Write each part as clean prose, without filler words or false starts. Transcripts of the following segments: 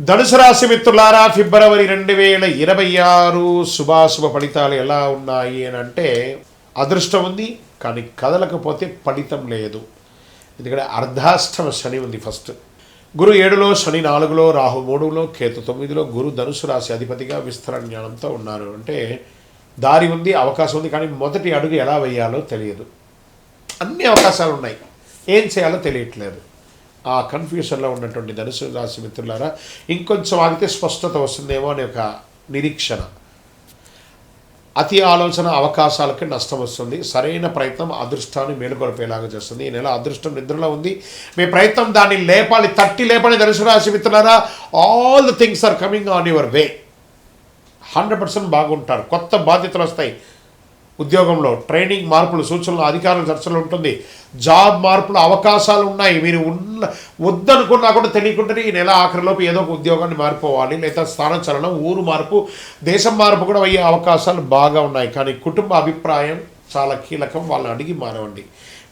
ధనుసు రాశి మిత్రులారా, ఫిబ్రవరి 2026 శుభాశుభ ఫలితాలు ఎలా ఉన్నాయి అని అంటే, అదృష్టం ఉంది కానీ కదలకపోతే ఫలితం లేదు. ఎందుకంటే అర్ధాష్టమ శని ఉంది. ఫస్ట్ గురు 7లో, శని 4లో, రాహు 3లో, కేతు 9లో. గురు ధనుసు రాశి అధిపతిగా విస్తరణ జ్ఞానంతో ఉన్నారు. అంటే దారి ఉంది, అవకాశం ఉంది, కానీ మొదటి అడుగు ఎలా వేయాలో తెలియదు. అన్ని అవకాశాలు ఉన్నాయి, ఏం చేయాలో తెలియట్లేదు. ఆ కన్ఫ్యూషన్లో ఉన్నటువంటి ధనుసు రాశి మిత్రులారా, ఇంకొంచెం ఆగితే స్పష్టత వస్తుందేమో అనే ఒక నిరీక్షణ. అతి ఆలోచన అవకాశాలకి నష్టం వస్తుంది. సరైన ప్రయత్నం అదృష్టాన్ని మేలుకొల్పేలాగా చేస్తుంది. ఈ నెల అదృష్టం నిద్రలో ఉంది. మీ ప్రయత్నం దాన్ని లేపాలి, తట్టి లేపని ధనుసు రాశి మిత్రులారా. All the things are coming on your way. 100% బాగుంటారు. కొత్త బాధ్యతలు వస్తాయి. ఉద్యోగంలో ట్రైనింగ్, మార్పులు, సూచనలు, అధికారుల చర్చలు ఉంటుంది. జాబ్ మార్పులు అవకాశాలు ఉన్నాయి. మీరు వద్దనుకున్నా కూడా తెలియకుండానే ఈ నెల ఆఖరిలోపు ఏదో ఒక ఉద్యోగాన్ని మారిపోవాలి, లేదా స్థానచలనం, ఊరు మార్పు, దేశం మార్పు కూడా అయ్యే అవకాశాలు బాగా ఉన్నాయి. కానీ కుటుంబ అభిప్రాయం చాలా కీలకం. వాళ్ళని అడిగి మారవండి.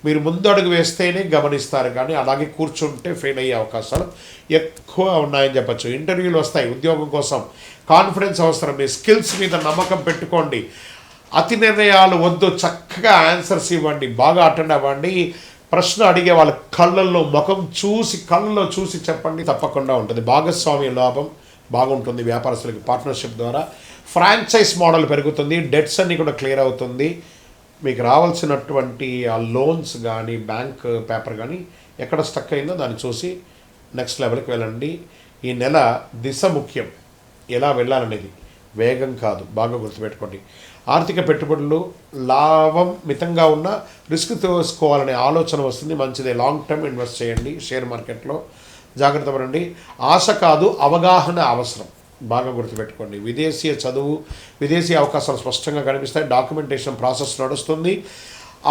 మీరు ముందు అడుగు వేస్తేనే గమనిస్తారు, కానీ అలాగే కూర్చుంటే ఫెయిల్ అయ్యే అవకాశాలు ఎక్కువ ఉన్నాయని చెప్పచ్చు. ఇంటర్వ్యూలు వస్తాయి. ఉద్యోగం కోసం కాన్ఫిడెన్స్ అవసరం. మీ స్కిల్స్ మీద నమ్మకం పెట్టుకోండి. అతి నిర్ణయాలు వద్దు. చక్కగా ఆన్సర్స్ ఇవ్వండి. బాగా అటెండ్ అవ్వండి. ప్రశ్న అడిగే వాళ్ళ కళ్ళల్లో ముఖం చూసి, కళ్ళల్లో చూసి చెప్పండి. తప్పకుండా ఉంటుంది. భాగస్వామ్య లాభం బాగుంటుంది. వ్యాపారస్తులకి పార్ట్నర్షిప్ ద్వారా ఫ్రాంచైజ్ మోడల్ పెరుగుతుంది. డెట్స్ అన్నీ కూడా క్లియర్ అవుతుంది. మీకు రావాల్సినటువంటి ఆ లోన్స్ కానీ, బ్యాంక్ పేపర్ కానీ ఎక్కడ స్టక్ అయిందో దాన్ని చూసి నెక్స్ట్ లెవెల్కి వెళ్ళండి. ఈ నెల దిశ ముఖ్యం. ఎలా వెళ్ళాలనేది, వేగం కాదు. బాగా గుర్తుపెట్టుకోండి. ఆర్థిక పెట్టుబడులు లాభం మితంగా ఉన్న రిస్క్ తీసుకోవాలనే ఆలోచన వస్తుంది. మంచిదే. లాంగ్ టర్మ్ ఇన్వెస్ట్ చేయండి. షేర్ మార్కెట్లో జాగ్రత్త పడండి. ఆశ కాదు, అవగాహన అవసరం. బాగా గుర్తుపెట్టుకోండి. విదేశీయ చదువు, విదేశీ అవకాశాలు స్పష్టంగా కనిపిస్తాయి. డాక్యుమెంటేషన్ ప్రాసెస్ నడుస్తుంది.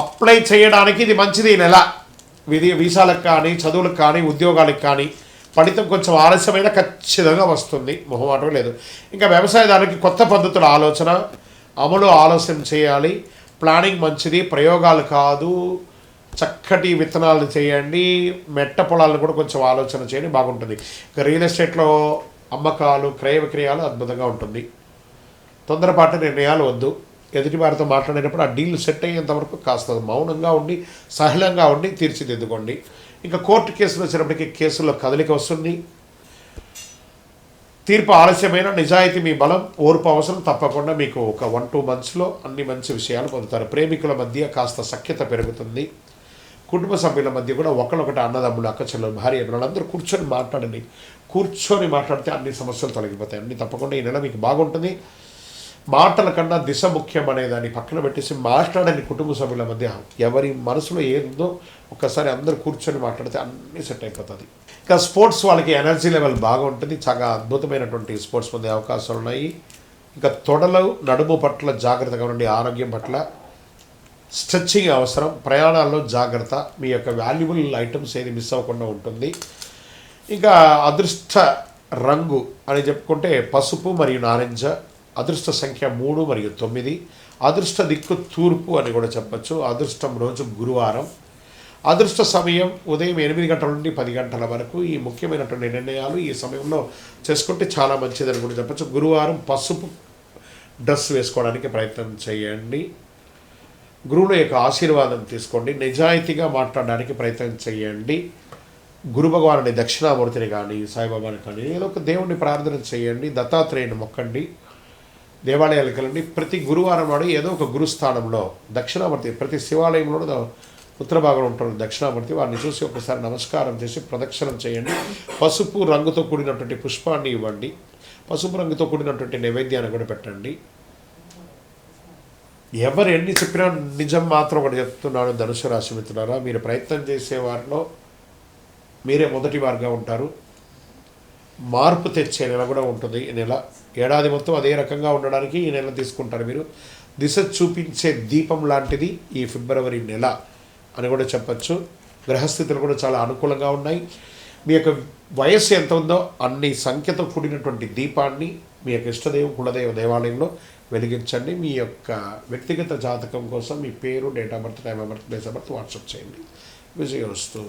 అప్లై చేయడానికి ఇది మంచిది. ఈ నెల వీసాలకు కానీ, చదువులకు కానీ, ఉద్యోగాలకు కానీ ఫలితం కొంచెం ఆలస్యమైన ఖచ్చితంగా వస్తుంది. మొహమాటం లేదు. ఇంకా వ్యవసాయదారునికి కొత్త పద్ధతుల ఆలోచన, అమలు ఆలోచన చేయాలి. ప్లానింగ్ మంచిది. ప్రయోగాలు కాదు, చక్కటి విత్తనాలు చేయండి. మెట్ట పొలాలను కూడా కొంచెం ఆలోచన చేయండి. బాగుంటుంది. ఇక రియల్ ఎస్టేట్లో అమ్మకాలు, క్రయ విక్రయాలు అద్భుతంగా ఉంటుంది. తొందరపాటు నిర్ణయాలు వద్దు. ఎదుటి వారితో మాట్లాడేటప్పుడు ఆ డీల్ సెట్ అయ్యేంత వరకు కాస్త మౌనంగా ఉండి, సహలంగా ఉండి తీర్చిదిద్దుకోండి. ఇంకా కోర్టు కేసులు వచ్చినప్పటికీ కేసుల్లో కదలిక వస్తుంది. తీర్పు ఆలస్యమైన నిజాయితీ మీ బలం, ఓర్పు అవసరం. తప్పకుండా మీకు ఒక 1-2 monthsలో అన్ని మంచి విషయాలు పొందుతారు. ప్రేమికుల మధ్య కాస్త సఖ్యత పెరుగుతుంది. కుటుంబ సభ్యుల మధ్య కూడా ఒకళ్ళొకటి, అన్నదమ్ములు, అక్కచెల్లెలు, భార్య, వాళ్ళందరూ కూర్చొని మాట్లాడండి. కూర్చొని మాట్లాడితే అన్ని సమస్యలు తొలగిపోతాయి. అన్ని తప్పకుండా ఈ నెల మీకు బాగుంటుంది. మాటల కన్నా దిశ ముఖ్యం అనే దాన్ని పక్కన పెట్టేసి మాట్లాడని కుటుంబ సభ్యుల మధ్య ఎవరి మనసులో ఏదో ఒక్కసారి అందరూ కూర్చొని మాట్లాడితే అన్నీ సెట్ అయిపోతుంది. ఇంకా స్పోర్ట్స్ వాళ్ళకి ఎనర్జీ లెవెల్ బాగా ఉంటుంది. చాలా అద్భుతమైనటువంటి స్పోర్ట్స్ పొందే అవకాశాలు ఉన్నాయి. ఇంకా తొడలు, నడుము పట్ల జాగ్రత్తగా ఉండండి. ఆరోగ్యం పట్ల స్ట్రెచ్చింగ్ అవసరం. ప్రయాణాల్లో జాగ్రత్త. మీ యొక్క వాల్యుబుల్ ఐటమ్స్ ఏది మిస్ అవ్వకుండా ఉంటుంది. ఇంకా అదృష్ట రంగు అని చెప్పుకుంటే పసుపు మరియు నారింజ. అదృష్ట సంఖ్య 3 మరియు 9. అదృష్ట దిక్కు తూర్పు అని కూడా చెప్పచ్చు. అదృష్టం రోజు గురువారం. అదృష్ట సమయం ఉదయం 8 గంటల నుండి 10 గంటల వరకు. ఈ ముఖ్యమైనటువంటి నిర్ణయాలు ఈ సమయంలో చేసుకుంటే చాలా మంచిదని కూడా చెప్పచ్చు. గురువారం పసుపు డ్రెస్ వేసుకోవడానికి ప్రయత్నం చేయండి. గురువుల యొక్క ఆశీర్వాదం తీసుకోండి. నిజాయితీగా మాట్లాడడానికి ప్రయత్నం చేయండి. గురు భగవానుని, దక్షిణామూర్తిని కానీ, సాయిబాబాని కానీ ఏదో ఒక దేవుణ్ణి ప్రార్థన చేయండి. దత్తాత్రేయుని మొక్కండి. దేవాలయాలకు వెళ్ళండి. ప్రతి గురువారం నాడు ఏదో ఒక గురుస్థానంలో దక్షిణామూర్తి, ప్రతి శివాలయంలోనూ ఉత్తర భాగంలో ఉంటారు దక్షిణామూర్తి. వారిని చూసి ఒకసారి నమస్కారం చేసి ప్రదక్షిణం చేయండి. పసుపు రంగుతో కూడినటువంటి పుష్పాన్ని ఇవ్వండి. పసుపు రంగుతో కూడినటువంటి నైవేద్యాన్ని కూడా పెట్టండి. ఎవరు ఎన్ని చెప్పినా నిజం మాత్రం ఒకటి చెప్తున్నాను ధనుసు రాశి మిత్రులారా. మీరు ప్రయత్నం చేసే వారిలో మీరే మొదటి వారుగా ఉంటారు. మార్పు తెచ్చే నెల కూడా ఉంటుంది ఈ నెల. ఏడాది మొత్తం అదే రకంగా ఉండడానికి ఈ నెల తీసుకుంటారు మీరు. దిశ చూపించే దీపం లాంటిది ఈ ఫిబ్రవరి నెల అని కూడా చెప్పచ్చు. గ్రహస్థితులు కూడా చాలా అనుకూలంగా ఉన్నాయి. మీ యొక్క వయస్సు ఎంత ఉందో అన్ని సంఖ్యతో కూడినటువంటి దీపాన్ని మీ యొక్క ఇష్టదైవం, కులదైవ దేవాలయంలో వెలిగించండి. మీ యొక్క వ్యక్తిగత జాతకం కోసం మీ పేరు, date of birth, time of birth, place of birth WhatsApp చేయండి. విజయోస్తు.